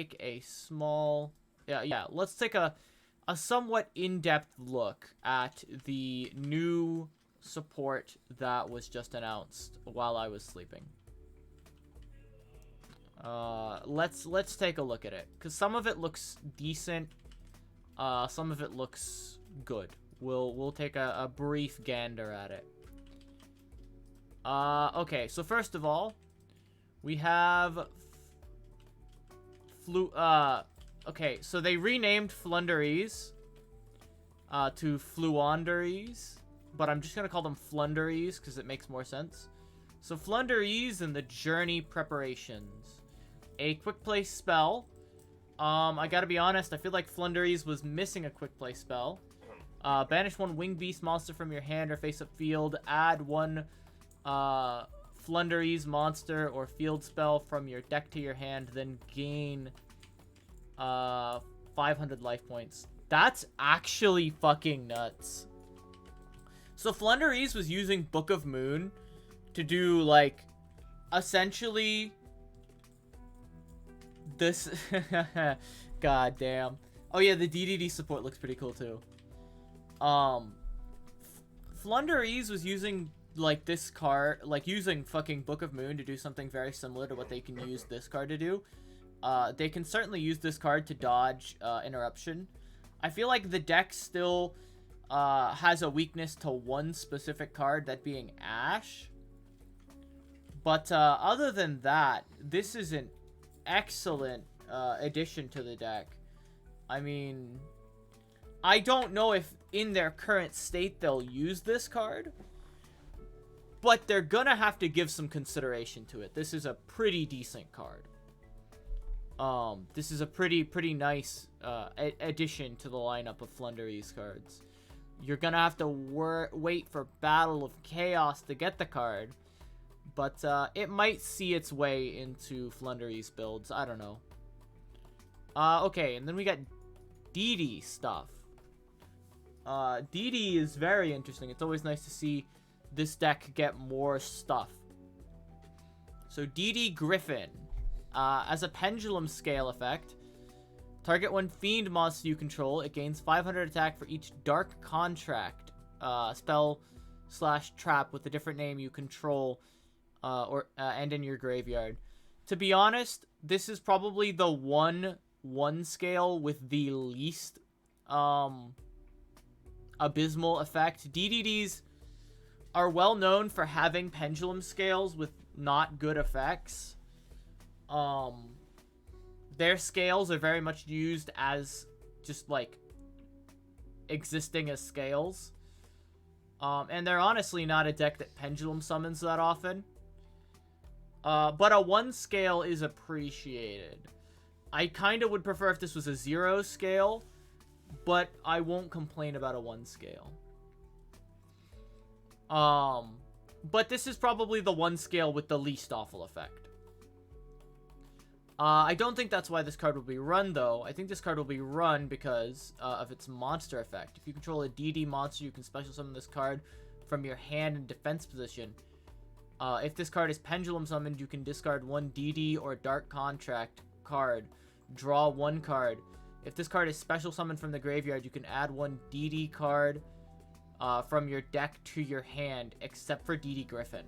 take a small... Yeah, let's take a somewhat in-depth look at the new support that was just announced while I was sleeping. Let's take a look at it, because some of it looks decent, some of it looks good. We'll take a brief gander at it. Okay, so first of all, we have okay, so they renamed Flunderies to Fluanderies, but I'm just gonna call them Flunderies because it makes more sense. So Flunderies and the Journey Preparations. A quick play spell. I gotta be honest, I feel like Flunderies was missing a quick play spell. Banish one winged beast monster from your hand or face-up field. Add one Flunderies monster or field spell from your deck to your hand, then gain 500 life points. That's actually fucking nuts. So Flunderies was using Book of Moon to do, like, essentially this. God damn. Oh yeah, the DDD support looks pretty cool too. Flunderies was using, like, this card, like, using fucking Book of Moon to do something very similar to what they can use this card to do. They can certainly use this card to dodge interruption. I feel like the deck still has a weakness to one specific card, that being Ash. But other than that, this is an excellent addition to the deck. I mean, I don't know if in their current state they'll use this card, but they're gonna have to give some consideration to it. This is a pretty decent card. This is a pretty nice addition to the lineup of Flunderies cards. You're gonna have to wait for Battle of Chaos to get the card, but it might see its way into Flunderies builds. I don't know. Okay, and then we got DD stuff. DD is very interesting. It's always nice to see this deck get more stuff. So DD Griffin. As a pendulum scale effect, target one fiend monster you control. It gains 500 attack for each dark contract spell / trap with a different name you control and in your graveyard. To be honest, this is probably the one scale with the least abysmal effect. DDDs are well known for having pendulum scales with not good effects. Their scales are very much used as just, like, existing as scales. And they're honestly not a deck that pendulum summons that often. But a 1 scale is appreciated. I kind of would prefer if this was a 0 scale, but I won't complain about a 1 scale. But this is probably the 1 scale with the least awful effect. I don't think that's why this card will be run, though. I think this card will be run because of its monster effect. If you control a DD monster, you can special summon this card from your hand in defense position. If this card is pendulum summoned, you can discard one DD or Dark Contract card. Draw one card. If this card is special summoned from the graveyard, you can add one DD card from your deck to your hand, except for DD Griffin.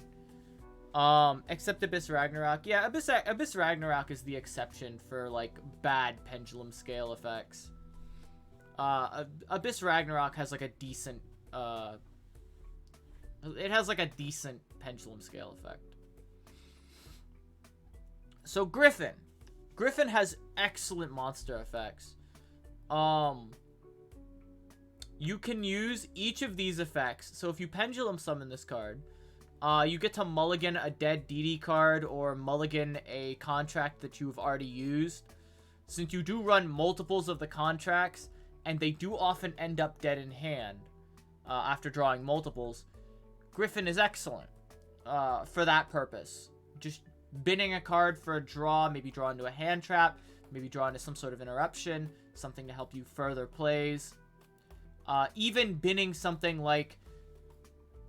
Except Abyss Ragnarok. Yeah, Abyss Ragnarok is the exception for, like, bad pendulum scale effects. Abyss Ragnarok has, like, a decent, it has, like, a decent pendulum scale effect. So, Griffin. Griffin has excellent monster effects. You can use each of these effects. So, if you pendulum summon this card, you get to mulligan a dead DD card or mulligan a contract that you've already used. Since you do run multiples of the contracts, and they do often end up dead in hand after drawing multiples, Griffin is excellent for that purpose. Just binning a card for a draw, maybe draw into a hand trap, maybe draw into some sort of interruption, something to help you further plays. Even binning something like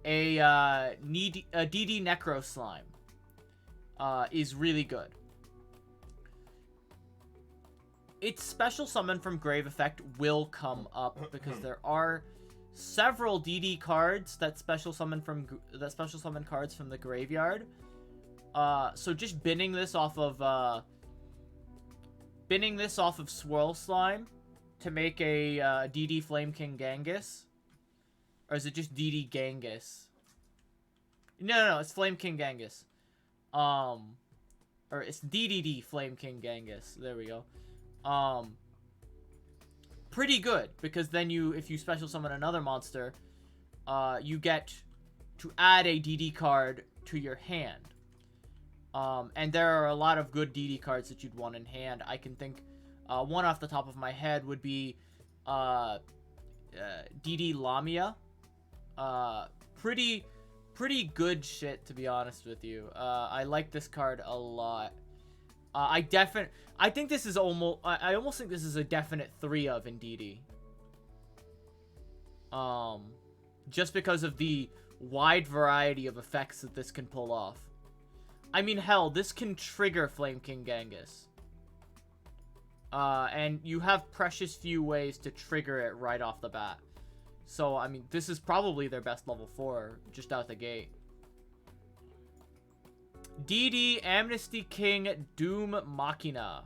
a DD Necro Slime is really good. its special summon from grave effect will come up because there are several DD cards that special summon cards from the graveyard. So just binning this off of Swirl Slime to make a DD Flame King Genghis. Or is it just DD Genghis? No, it's Flame King Genghis. Or it's DDD Flame King Genghis. There we go. Pretty good, because then if you special summon another monster, you get to add a DD card to your hand. And there are a lot of good DD cards that you'd want in hand. I can think, one off the top of my head would be, DD Lamia. Pretty good shit, to be honest with you. I like this card a lot. I think this is I almost think this is a definite 3 of in DD. Just because of the wide variety of effects that this can pull off. I mean, hell, this can trigger Flame King Genghis. And you have precious few ways to trigger it right off the bat. So, I mean, this is probably their best level 4, just out the gate. DD Amnesty King Doom Machina.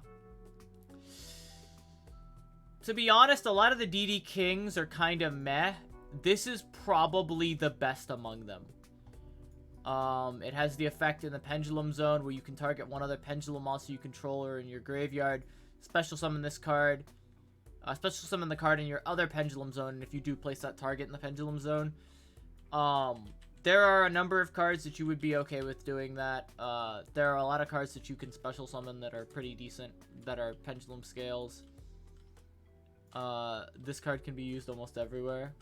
To be honest, a lot of the DD Kings are kind of meh. This is probably the best among them. It has the effect in the Pendulum Zone where you can target one other Pendulum monster you control or in your graveyard. Special summon this card. Special summon the card in your other Pendulum Zone, and if you do place that target in the Pendulum Zone. There are a number of cards that you would be okay with doing that. There are a lot of cards that you can special summon that are pretty decent, that are Pendulum Scales. This card can be used almost everywhere.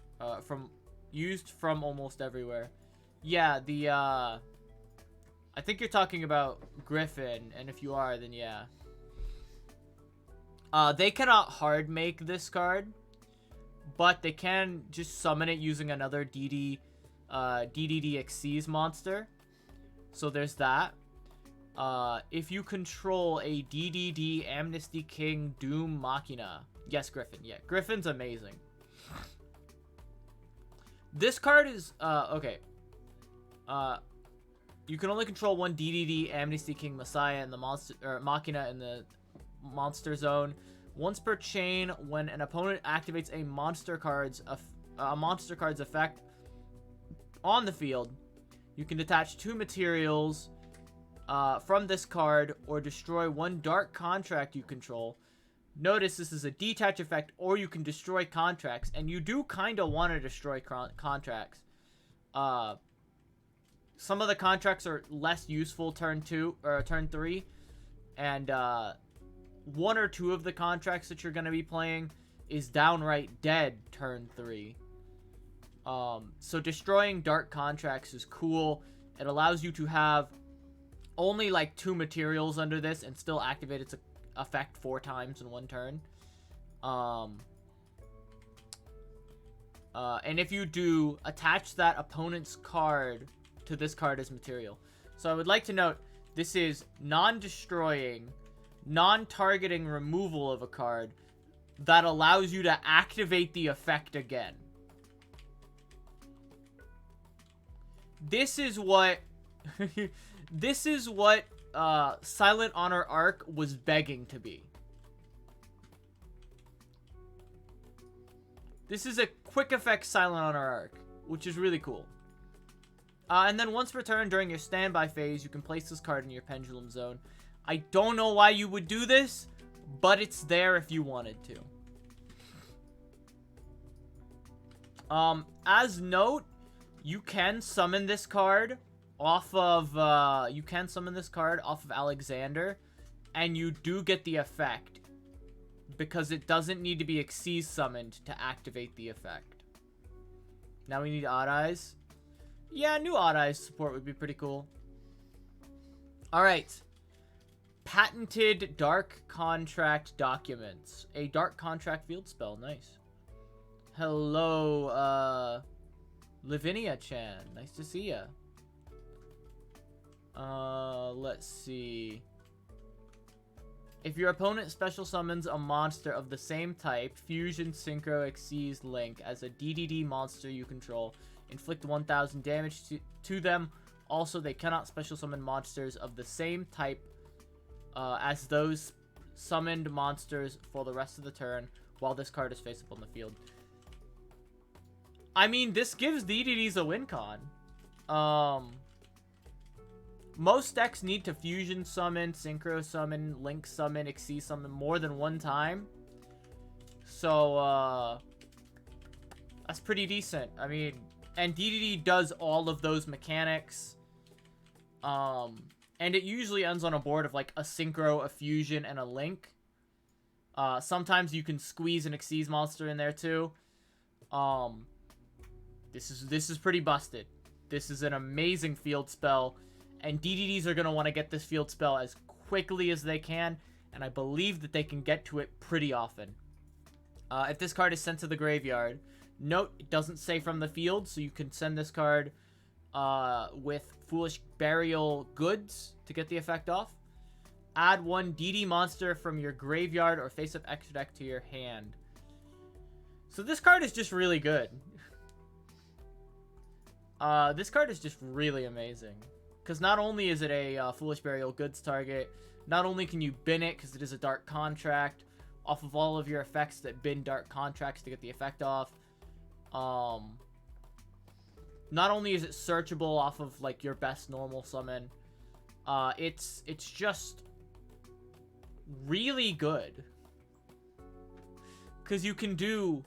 From almost everywhere. Yeah, I think you're talking about Griffin, and if you are, then yeah. They cannot hard make this card, but they can just summon it using another DDD Xyz monster. So there's that. If you control a DDD Amnesty King Doom Machina. Yes, Griffin. Yeah, Griffin's amazing. This card is, okay. You can only control one DDD Amnesty King Messiah in the Machina in the monster zone. Once per chain, when an opponent activates a monster card's effect on the field, you can detach 2 materials from this card or destroy 1 dark contract you control. Notice this is a detach effect, or you can destroy contracts, and you do kind of want to destroy contracts. Some of the contracts are less useful turn 2 or turn 3, and 1 or 2 of the contracts that you're going to be playing is downright dead turn 3. So destroying dark contracts is cool. It allows you to have only like 2 materials under this and still activate its effect 4 times in 1 turn. And if you do, attach that opponent's card to this card as material. So I would like to note, this is non-destroying, non-targeting removal of a card that allows you to activate the effect again. This is what this is what Silent Honor Arc was begging to be. This is a quick effect Silent Honor Arc, which is really cool. And then once per turn during your standby phase, you can place this card in your Pendulum Zone. I don't know why you would do this, but it's there if you wanted to. As note, you can summon this card off of Alexander, and you do get the effect because it doesn't need to be Xyz summoned to activate the effect. Now we need Odd Eyes. Yeah, new Odd Eyes support would be pretty cool. Alright. Patented Dark Contract Documents. A Dark Contract field spell. Nice. Hello, Lavinia-chan. Nice to see ya. Let's see. If your opponent special summons a monster of the same type, Fusion, Synchro, Xyz, Link, as a DDD monster you control, inflict 1000 damage to them. Also, they cannot special summon monsters of the same type as those summoned monsters for the rest of the turn while this card is face up on the field. I mean, this gives DDDs a win con. Most decks need to Fusion Summon, Synchro Summon, Link Summon, Xyz Summon more than one time. So, that's pretty decent. I mean, and DDD does all of those mechanics. And it usually ends on a board of, like, a Synchro, a Fusion, and a Link. Sometimes you can squeeze an Xyz monster in there, too. This is pretty busted. This is an amazing field spell. And DDDs are going to want to get this field spell as quickly as they can. And I believe that they can get to it pretty often. If this card is sent to the graveyard, note, it doesn't say from the field. So you can send this card with Foolish Burial Goods to get the effect off. Add one DD monster from your graveyard or face-up extra deck to your hand. So this card is just really good. This card is just really amazing. Because not only is it a Foolish Burial Goods target, not only can you bin it because it is a Dark Contract off of all of your effects that bin Dark Contracts to get the effect off. Not only is it searchable off of like your best normal summon, it's just really good. Because you can do...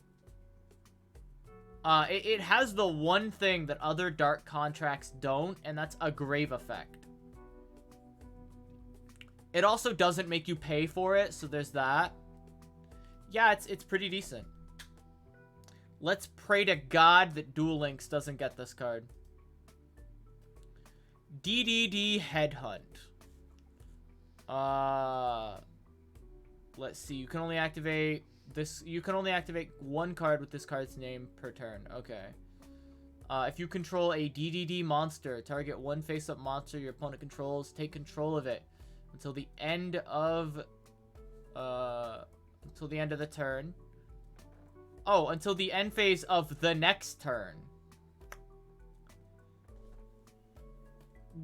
it has the one thing that other Dark Contracts don't, and that's a Grave effect. It also doesn't make you pay for it, so there's that. Yeah, it's pretty decent. Let's pray to God that Duel Links doesn't get this card. DDD Headhunt. Let's see. You can only activate... You can only activate one card with this card's name per turn. Okay. If you control a DDD monster, target one face-up monster your opponent controls, take control of it until the end of the turn. Oh, until the end phase of the next turn.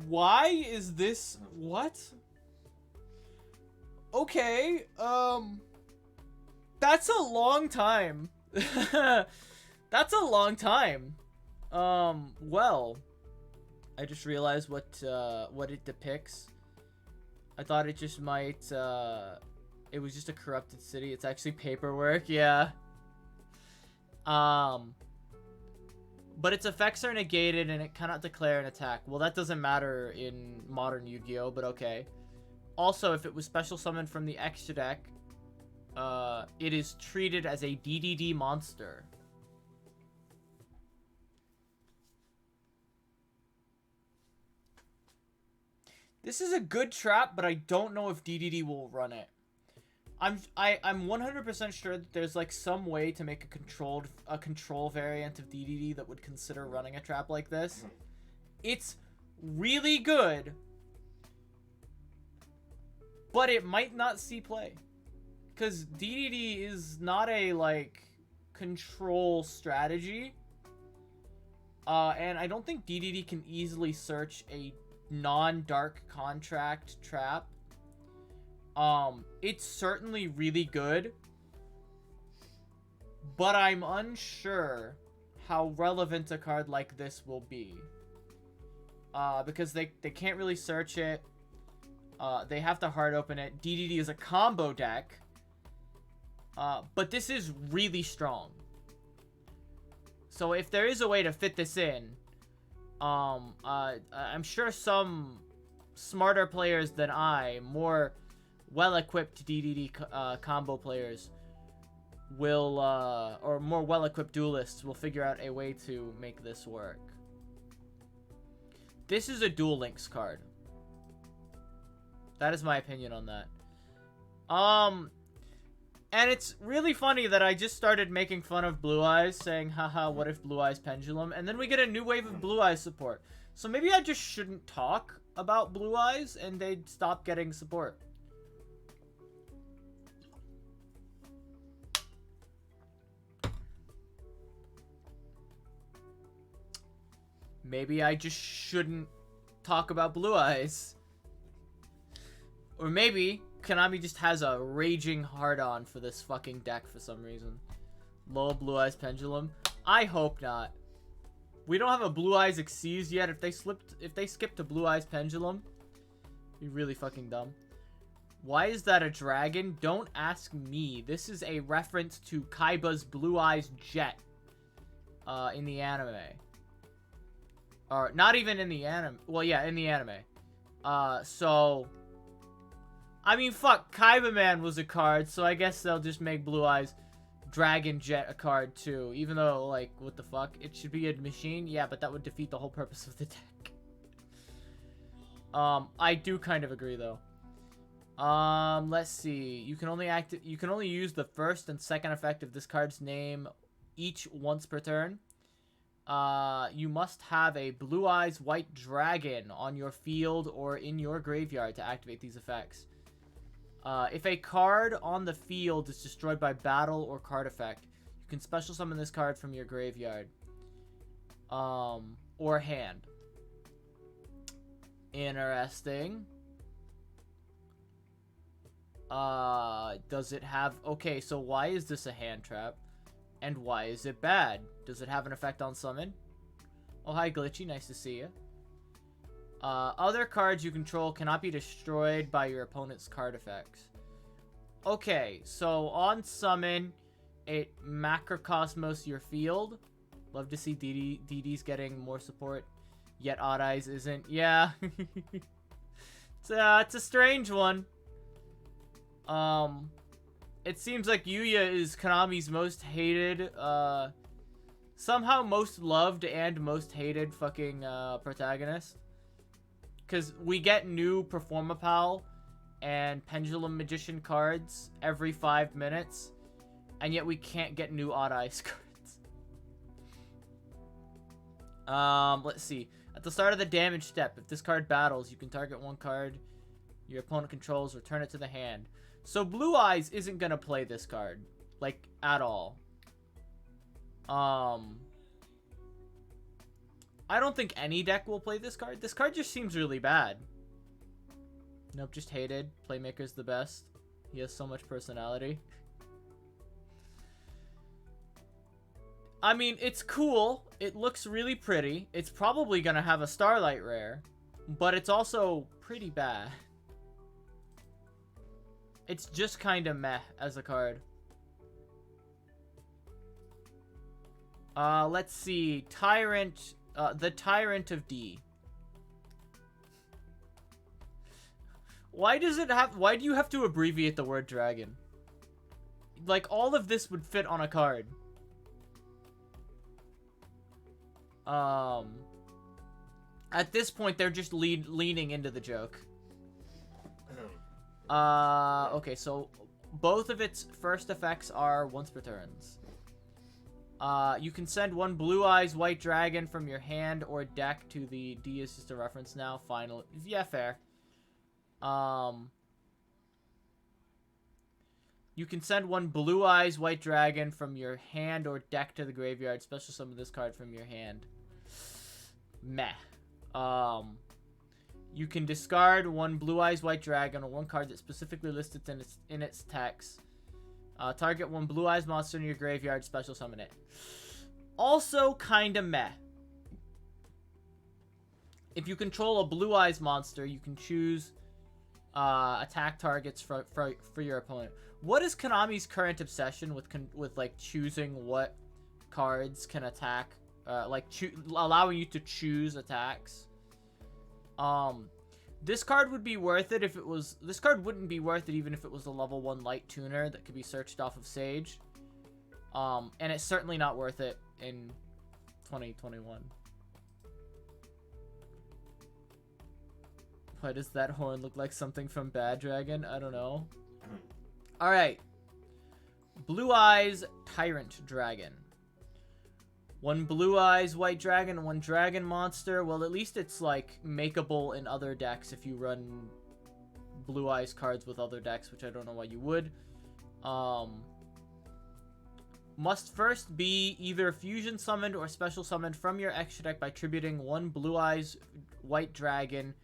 Why is this... What? Okay, that's a long time. That's a long time. Well, I just realized what it depicts. I thought it just might, it was just a corrupted city. It's actually paperwork, yeah. But its effects are negated and it cannot declare an attack. Well, that doesn't matter in modern Yu-Gi-Oh, but okay. Also, if it was special summoned from the extra deck, it is treated as a DDD monster. This is a good trap, but I don't know if DDD will run it. I'm 100% sure that there's like some way to make a control variant of DDD that would consider running a trap like this. It's really good, but it might not see play. Because DDD is not a, like, control strategy. And I don't think DDD can easily search a non-Dark Contract trap. It's certainly really good. But I'm unsure how relevant a card like this will be. Because they can't really search it. They have to hard open it. DDD is a combo deck. But this is really strong. So if there is a way to fit this in, I'm sure some smarter players than I, more well-equipped DDD combo players will, or more well-equipped duelists will figure out a way to make this work. This is a Duel Links card. That is my opinion on that. And it's really funny that I just started making fun of Blue Eyes, saying, haha, what if Blue Eyes Pendulum? And then we get a new wave of Blue Eyes support. So maybe I just shouldn't talk about Blue Eyes, and they'd stop getting support. Maybe I just shouldn't talk about Blue Eyes. Or maybe Konami just has a raging hard-on for this fucking deck for some reason. Lol, Blue Eyes Pendulum. I hope not. We don't have a Blue Eyes Xyz yet. If they skip to Blue Eyes Pendulum, it'd be really fucking dumb. Why is that a dragon? Don't ask me. This is a reference to Kaiba's Blue Eyes Jet in the anime. Or not even in the anime. Well, yeah, in the anime. So I mean, fuck, Kaiba Man was a card, so I guess they'll just make Blue Eyes Dragon Jet a card too. Even though, like, what the fuck? It should be a machine? Yeah, but that would defeat the whole purpose of the deck. I do kind of agree though. Let's see. You can only use the first and second effect of this card's name each once per turn. You must have a Blue Eyes White Dragon on your field or in your graveyard to activate these effects. If a card on the field is destroyed by battle or card effect, you can special summon this card from your graveyard. Or hand. Interesting. Does it have... Okay, so why is this a hand trap? And why is it bad? Does it have an effect on summon? Oh, hi, Glitchy. Nice to see you. Other cards you control cannot be destroyed by your opponent's card effects. Okay, so on summon, it macrocosmos your field. Love to see DD's getting more support. Yet Odd Eyes isn't. Yeah. It's a strange one. It seems like Yuya is Konami's most hated, somehow most loved and most hated fucking, protagonist. Because we get new Performapal and Pendulum Magician cards every 5 minutes, and yet we can't get new Odd Eyes cards. Let's see. At the start of the damage step, if this card battles, you can target one card your opponent controls, return it to the hand. So Blue Eyes isn't gonna play this card, like, at all. I don't think any deck will play this card. This card just seems really bad. Nope, just hated. Playmaker's the best. He has so much personality. I mean, it's cool. It looks really pretty. It's probably gonna have a Starlight Rare, but it's also pretty bad. It's just kind of meh as a card. Let's see. Tyrant, the Tyrant of D. Why do you have to abbreviate the word dragon? Like, all of this would fit on a card. At this point, they're just leaning into the joke. Okay, so both of its first effects are once per turns. You can send one Blue Eyes White Dragon from your hand or deck to the D is just a reference now. Final. Yeah, fair. You can send one Blue Eyes White Dragon from your hand or deck to the graveyard. Special summon this card from your hand. Meh. You can discard one Blue Eyes White Dragon or one card that specifically listed in its text. Target one Blue Eyes monster in your graveyard, special summon it. Also kinda meh. If you control a Blue Eyes monster, you can choose attack targets for your opponent. What is Konami's current obsession with like choosing what cards can attack? Allowing you to choose attacks. This card would be worth it if it was... This card wouldn't be worth it even if it was a level 1 light tuner that could be searched off of Sage. And it's certainly not worth it in 2021. Why does that horn look like something from Bad Dragon? I don't know. Alright. Blue Eyes Tyrant Dragon. One Blue Eyes White Dragon, one Dragon Monster. Well, at least it's, like, makeable in other decks if you run Blue Eyes cards with other decks, which I don't know why you would. Must first be either fusion summoned or special summoned from your extra deck by tributing one Blue Eyes White Dragon.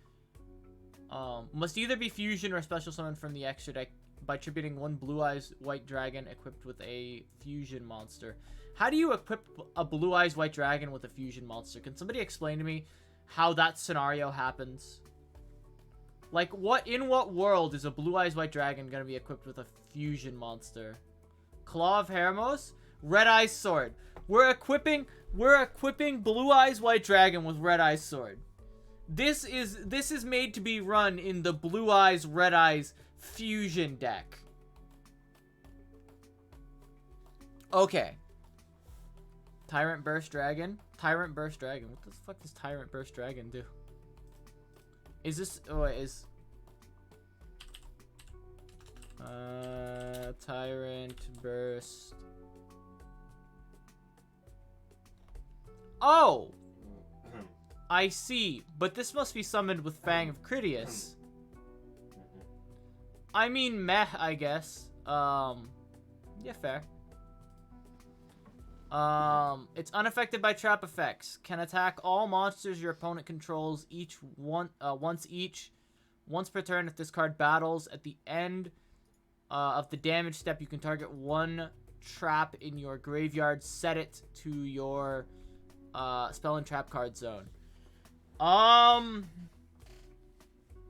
Must either be fusion or special summoned from the extra deck by tributing one Blue Eyes White Dragon equipped with a fusion monster. How do you equip a Blue Eyes White Dragon with a fusion monster? Can somebody explain to me how that scenario happens? Like, in what world is a Blue Eyes White Dragon gonna be equipped with a fusion monster? Claw of Hermos? Red Eyes Sword. We're equipping Blue Eyes White Dragon with Red Eyes Sword. This is made to be run in the Blue Eyes Red Eyes fusion deck. Okay. Tyrant Burst Dragon. Tyrant Burst Dragon. What the fuck does Tyrant Burst Dragon do? Is this... Oh, it is... Tyrant Burst... Oh! I see. But this must be summoned with Fang of Critias. I mean, meh, I guess. Yeah, fair. It's unaffected by trap effects. Can attack all monsters your opponent controls once each. Once per turn, if this card battles at the end of the damage step, you can target one trap in your graveyard. Set it to your spell and trap card zone.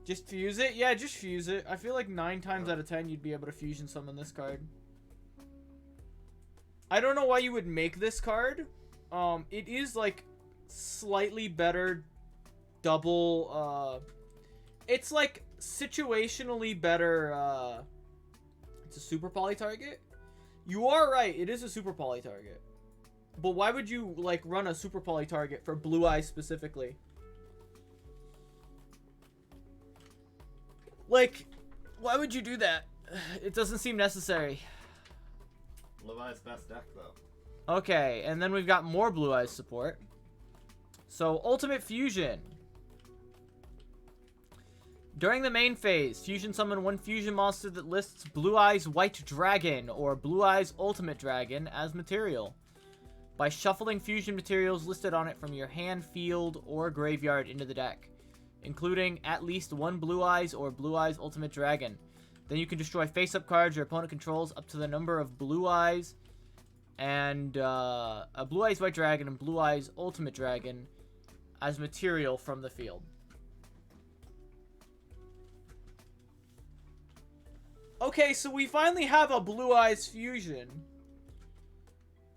Just fuse it? Yeah, just fuse it. I feel like 9 times out of 10 you'd be able to fusion summon this card. I don't know why you would make this card. It is like slightly better double, it's like situationally better, it's a super poly target. You are right, it is a super poly target. But why would you like run a super poly target for Blue Eyes specifically? Like, why would you do that? It doesn't seem necessary. Blue Eyes best deck, though. Okay, and then we've got more Blue Eyes support. So, Ultimate Fusion. During the main phase, fusion summon one fusion monster that lists Blue Eyes White Dragon or Blue Eyes Ultimate Dragon as material. By shuffling fusion materials listed on it from your hand, field, or graveyard into the deck, including at least one Blue Eyes or Blue Eyes Ultimate Dragon. Then you can destroy face-up cards your opponent controls up to the number of Blue Eyes and a Blue Eyes White Dragon and Blue Eyes Ultimate Dragon as material from the field. Okay, so we finally have a Blue Eyes fusion.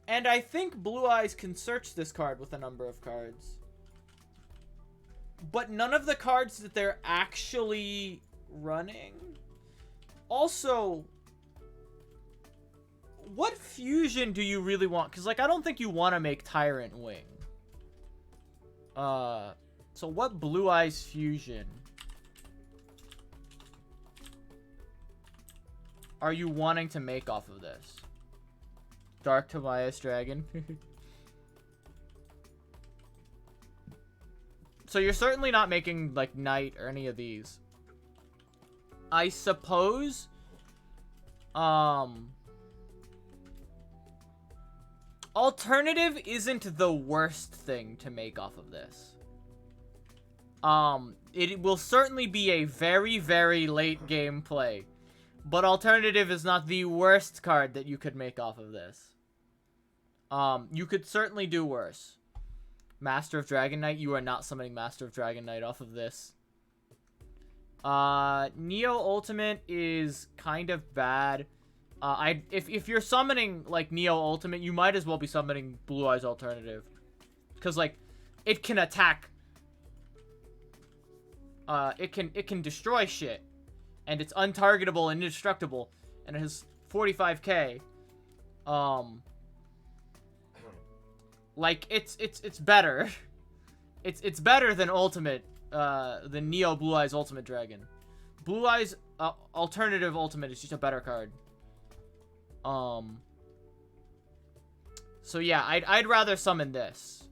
And I think Blue Eyes can search this card with a number of cards. But none of the cards that they're actually running. Also, what fusion do you really want? Because, like, I don't think you want to make Tyrant Wing. So what Blue Eyes fusion are you wanting to make off of this? Dark Tobias Dragon. So you're certainly not making, like, Knight or any of these. I suppose, Alternative isn't the worst thing to make off of this. It will certainly be a very, very late game play. But Alternative is not the worst card that you could make off of this. You could certainly do worse. Master of Dragon Knight, you are not summoning Master of Dragon Knight off of this. Neo Ultimate is kind of bad. If you're summoning, like, Neo Ultimate, you might as well be summoning Blue Eyes Alternative. Because, like, it can attack. It can destroy shit. And it's untargetable and indestructible. And it has 45k. Like, it's better. It's better than Ultimate, the Neo Blue Eyes Ultimate Dragon. Blue Eyes Alternative Ultimate is just a better card. So yeah, I'd rather summon this.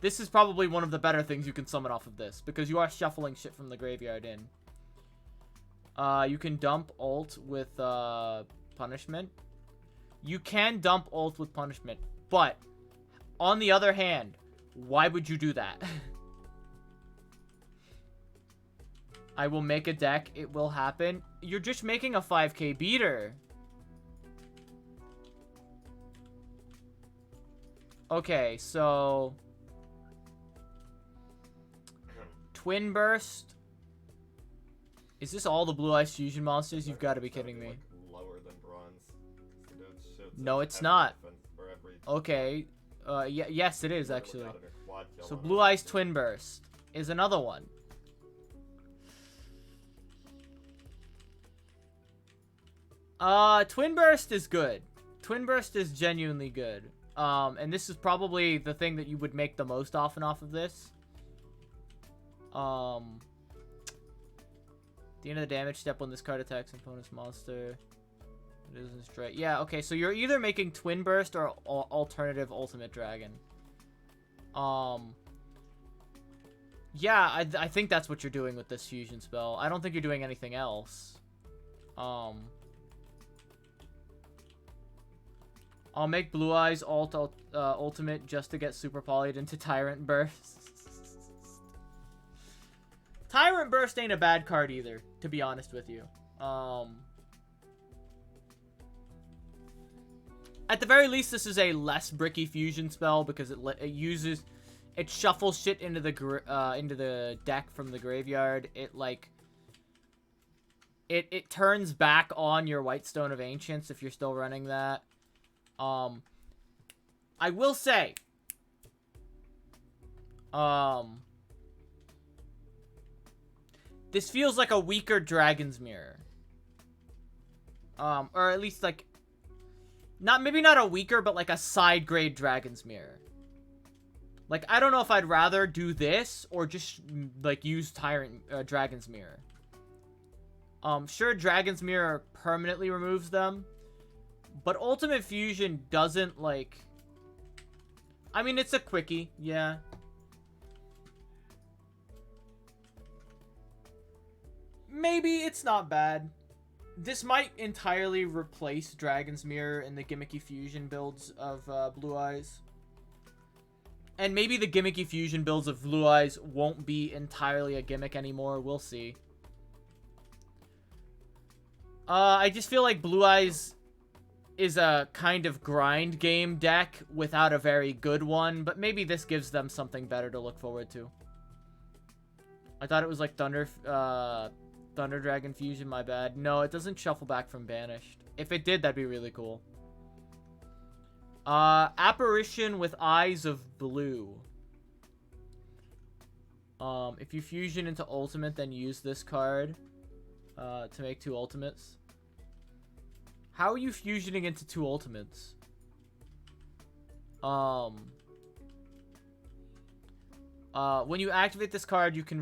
This is probably one of the better things you can summon off of this, because you are shuffling shit from the graveyard in. You can dump ult with Punishment. You can dump ult with punishment, but on the other hand, why would you do that? I will make a deck. It will happen. You're just making a 5k beater. Okay, so... Twin Burst. Is this all the Blue Eyes Fusion monsters? You've got to be kidding me. Like lower than bronze. No, it's not. Okay. Yes, it is, actually. So Blue Eyes Twin Burst is another one. Twin Burst is good. Twin Burst is genuinely good. And this is probably the thing that you would make the most often off of this. The end of the damage step when this card attacks an opponent's monster. It isn't straight. Yeah, okay, so you're either making Twin Burst or alternative Ultimate Dragon. Yeah, I think that's what you're doing with this fusion spell. I don't think you're doing anything else. I'll make Blue Eyes Ultimate just to get Super Polyed into Tyrant Burst. Tyrant Burst ain't a bad card either, to be honest with you. At the very least, this is a less bricky fusion spell because it shuffles shit into the deck from the graveyard. It turns back on your Whitestone of Ancients if you're still running that. I will say, this feels like a weaker Dragon's Mirror. Or at least like, maybe not a weaker, but like a side grade Dragon's Mirror. Like, I don't know if I'd rather do this or just like use Dragon's Mirror. Sure, Dragon's Mirror permanently removes them. But Ultimate Fusion doesn't, like... I mean, it's a quickie, yeah. Maybe it's not bad. This might entirely replace Dragon's Mirror in the gimmicky fusion builds of Blue Eyes. And maybe the gimmicky fusion builds of Blue Eyes won't be entirely a gimmick anymore. We'll see. I just feel like Blue Eyes is a kind of grind game deck without a very good one, but maybe this gives them something better to look forward to. I thought it was like Thunder Dragon Fusion, my bad. No, it doesn't shuffle back from Banished. If it did, that'd be really cool. Apparition with Eyes of Blue. If you fusion into Ultimate, then use this card to make 2 Ultimates. How are you fusioning into 2 Ultimates? When you activate this card, you can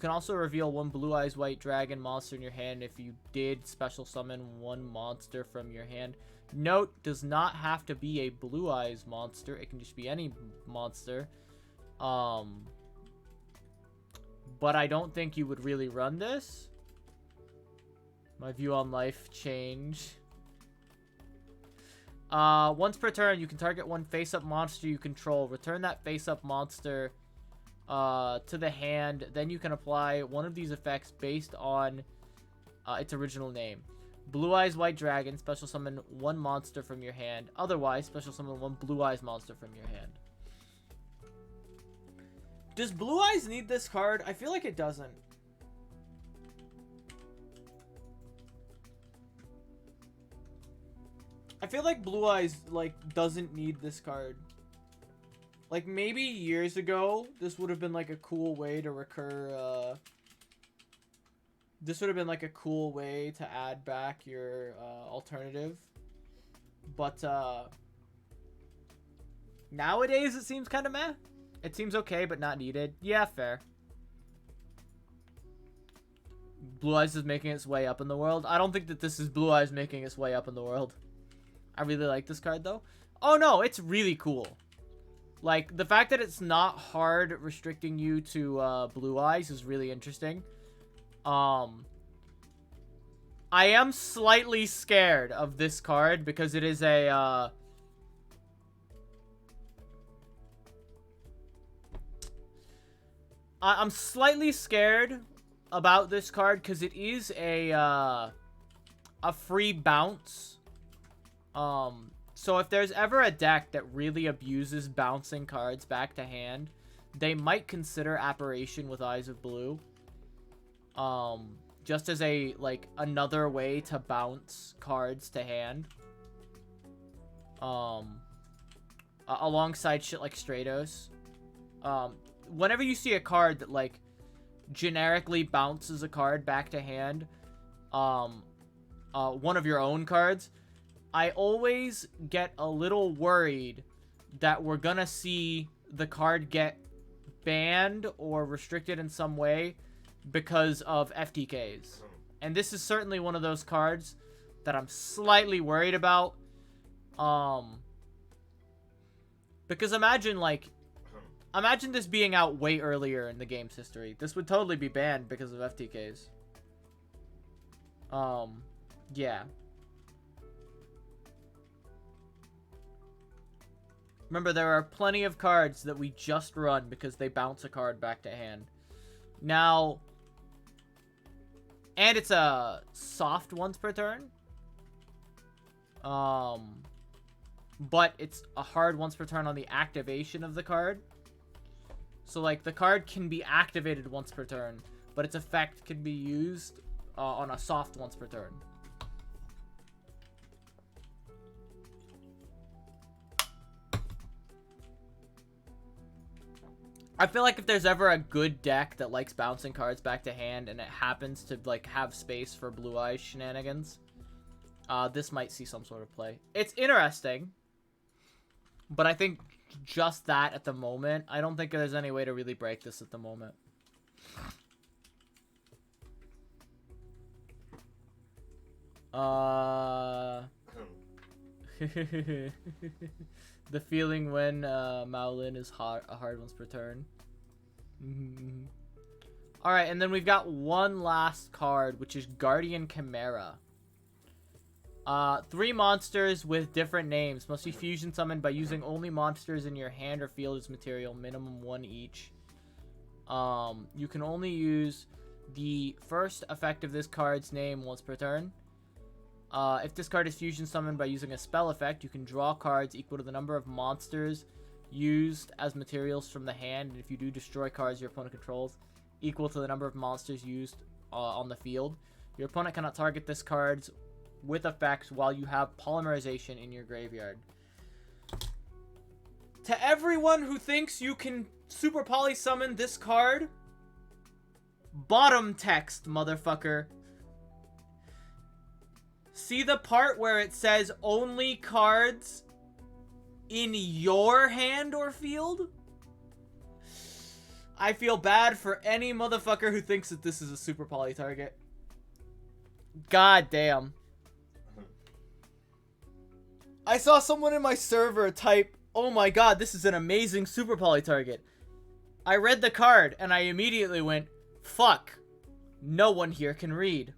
also reveal 1 Blue Eyes White Dragon monster in your hand if you did special summon 1 monster from your hand. Note, does not have to be a Blue Eyes monster. It can just be any monster. But I don't think you would really run this. My view on life change. Once per turn, you can target 1 face-up monster you control. Return that face-up monster to the hand. Then you can apply one of these effects based on its original name. Blue Eyes White Dragon, special summon 1 monster from your hand. Otherwise, special summon 1 Blue Eyes monster from your hand. Does Blue Eyes need this card? I feel like it doesn't. I feel like Blue Eyes, like, doesn't need this card. Like, maybe years ago, this would have been, like, a cool way to recur, this would have been, like, a cool way to add back your, alternative. But, nowadays, it seems kind of meh. It seems okay, but not needed. Yeah, fair. Blue Eyes is making its way up in the world. I don't think that this is Blue Eyes making its way up in the world. I really like this card, though. Oh, no, it's really cool. Like, the fact that it's not hard restricting you to Blue Eyes is really interesting. I am slightly scared of this card because it is a, I'm slightly scared about this card because it is a free bounce. So if there's ever a deck that really abuses bouncing cards back to hand, they might consider Apparition with Eyes of Blue. Just as a, like, another way to bounce cards to hand. Alongside shit like Stratos. Whenever you see a card that, like, generically bounces a card back to hand, one of your own cards, I always get a little worried that we're gonna see the card get banned or restricted in some way because of FTKs. And this is certainly one of those cards that I'm slightly worried about. Because imagine this being out way earlier in the game's history. This would totally be banned because of FTKs. Yeah. Remember, there are plenty of cards that we just run because they bounce a card back to hand. Now, and it's a soft once per turn. But it's a hard once per turn on the activation of the card. So, like, the card can be activated once per turn, but its effect can be used on a soft once per turn. I feel like if there's ever a good deck that likes bouncing cards back to hand and it happens to, like, have space for Blue Eyes shenanigans, this might see some sort of play. It's interesting, but I think just that at the moment, I don't think there's any way to really break this at the moment. The feeling when Maolin is a hard once per turn. Alright, and then we've got one last card, which is Guardian Chimera. 3 monsters with different names. Must be fusion summoned by using only monsters in your hand or field as material. Minimum 1 each. You can only use the first effect of this card's name once per turn. If this card is fusion summoned by using a spell effect, you can draw cards equal to the number of monsters used as materials from the hand. And if you do, destroy cards your opponent controls equal to the number of monsters used on the field. Your opponent cannot target this card with effects while you have polymerization in your graveyard. To everyone who thinks you can super poly summon this card, bottom text, motherfucker. See the part where it says only cards in your hand or field? I feel bad for any motherfucker who thinks that this is a super poly target. God damn. I saw someone in my server type, "Oh my god, this is an amazing super poly target." I read the card and I immediately went, "Fuck. No one here can read."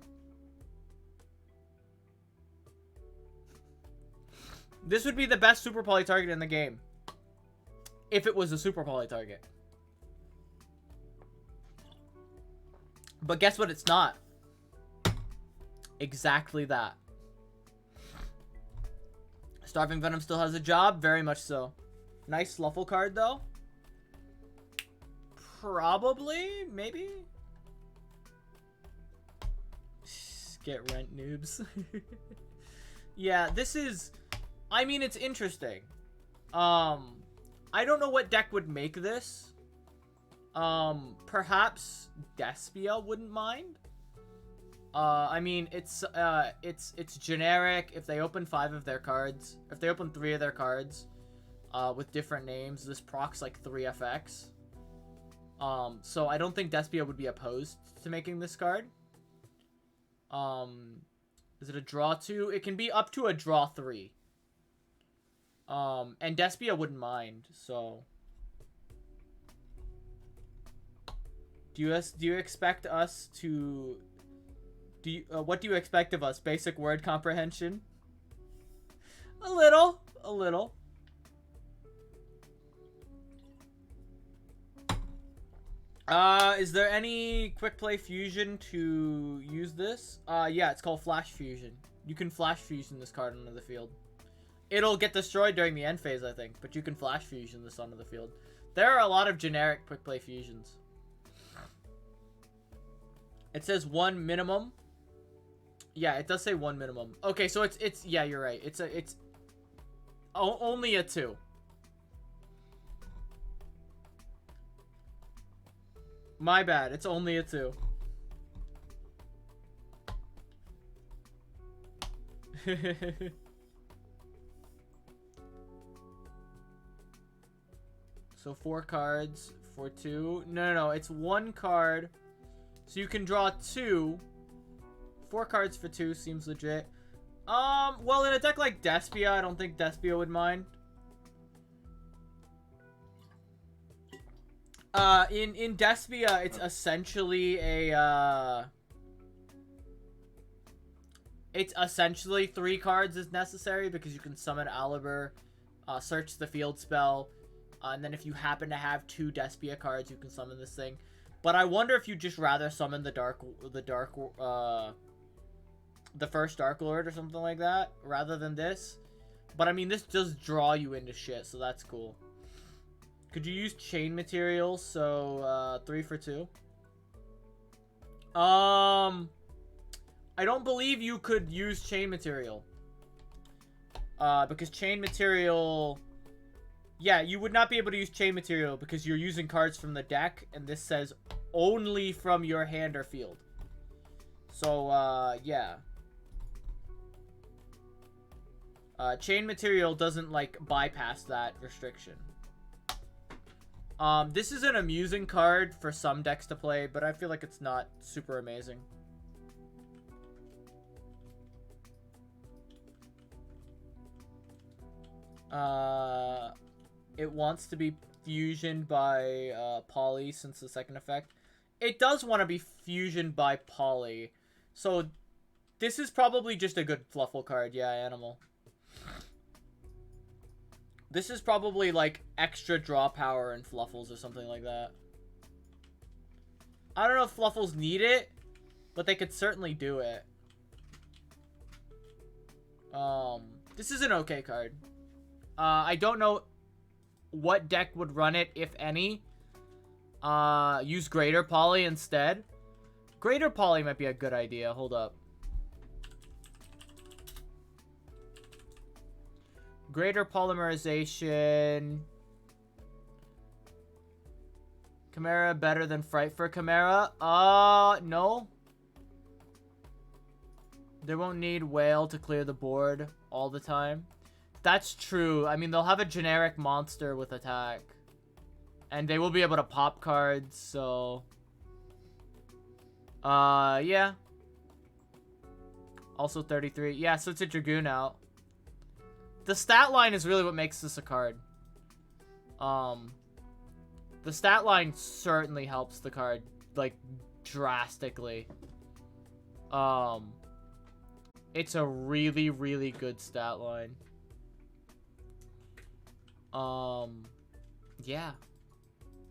This would be the best super poly target in the game. If it was a super poly target. But guess what? It's not. Exactly that. Starving Venom still has a job? Very much so. Nice Sluffle card, though. Probably? Maybe? Get rent, noobs. Yeah, this is... I mean, it's interesting. I don't know what deck would make this. Perhaps Despia wouldn't mind. I mean, it's generic. If they open 5 of their cards, if they open 3 of their cards, with different names, this procs like 3 FX. So I don't think Despia would be opposed to making this card. Is it a draw 2? It can be up to a draw 3. And Despia wouldn't mind, so... Do you expect us to What do you expect of us? Basic word comprehension? A little. A little. Is there any quick play fusion to use this? Yeah, it's called flash fusion. You can flash fusion this card onto the field. It'll get destroyed during the end phase, I think, but you can flash fusion this onto the field. There are a lot of generic quick play fusions. It says 1 minimum. Yeah, it does say 1 minimum. Okay, so it's yeah, you're right. It's only a 2. My bad. It's only a 2. So 4 cards for 2. No. It's 1 card. So you can draw 2. 4 cards for 2 seems legit. Well, in a deck like Despia, I don't think Despia would mind. In Despia, it's essentially a, it's essentially 3 cards is necessary because you can summon Aliber, search the field spell, and then if you happen to have 2 Despia cards, you can summon this thing. But I wonder if you'd just rather summon the first Dark Lord or something like that, rather than this. But I mean, this does draw you into shit, so that's cool. Could you use chain materials? So, 3 for 2. I don't believe you could use chain material. Because chain material... Yeah, you would not be able to use chain material because you're using cards from the deck, and this says only from your hand or field. So, yeah. Chain material doesn't, like, bypass that restriction. This is an amusing card for some decks to play, but I feel like it's not super amazing. It wants to be fusioned by Poly since the second effect. It does want to be fusioned by Poly. So this is probably just a good Fluffle card. Yeah, Animal. This is probably like extra draw power in Fluffles or something like that. I don't know if Fluffles need it, but they could certainly do it. This is an okay card. I don't know what deck would run it, if any. Use Greater Poly instead. Greater Poly might be a good idea. Hold up. Greater Polymerization. Chimera better than Fright for Chimera? No. They won't need Whale to clear the board all the time. That's true. I mean, they'll have a generic monster with attack. And they will be able to pop cards, so... yeah. Also 33. Yeah, so it's a Dragoon out. The stat line is really what makes this a card. The stat line certainly helps the card, like, drastically. It's a really, really good stat line. Yeah.